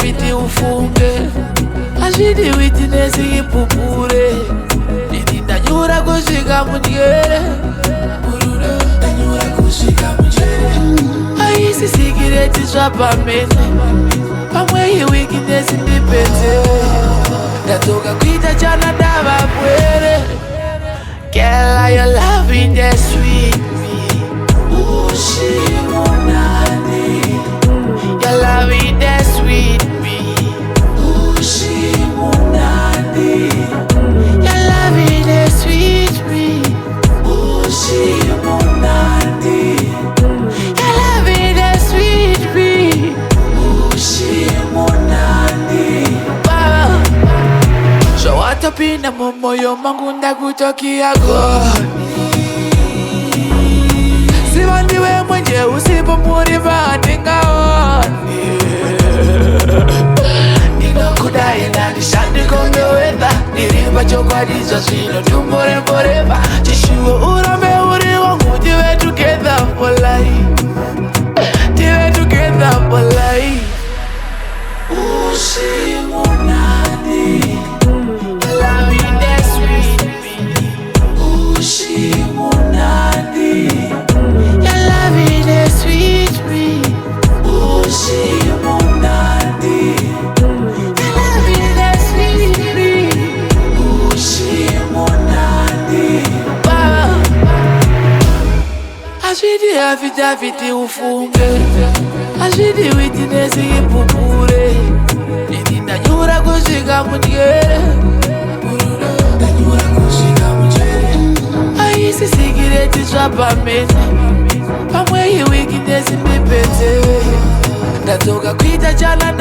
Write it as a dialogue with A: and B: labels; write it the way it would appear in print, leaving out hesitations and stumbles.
A: viti ufunge, azvidi witness ipupure. Ini ndanyura kusvika munjere, aisi sikireti zvapamene, pamwe iweakness ndipedze. Ndatoka kuita chana ndava pwere. Girl, are you loving that sweet me? Ushimunani. You're loving that sweet me. Ushimunani. You're loving that sweet me. Ushimunani. You're loving that sweet me. Ushimunani. Baba, so watapinda mumoyo mangu ndakutokia goni. Siva ndiwe mwenye usipo muriva ndingaoni. Ndinokudai ndandishandiko ngewedha. Ndirimba chokwadizo zvino tumbore forever. Chishuwo urambe uri wangu, tive together for life. Tive together for life. Ushimunani. Loving that sweet me. Ushimunani. You're loving that sweet me. Ushimunani. You're loving that sweet me. Ushimunani. Baba, azvidi afidaviti ufunge, azvidi witness ipupure. Ini ndanyura kusvika munjere, aisi sikireti zvapamene, pamwe iweakness ndipedze. Ndatoka kuita chana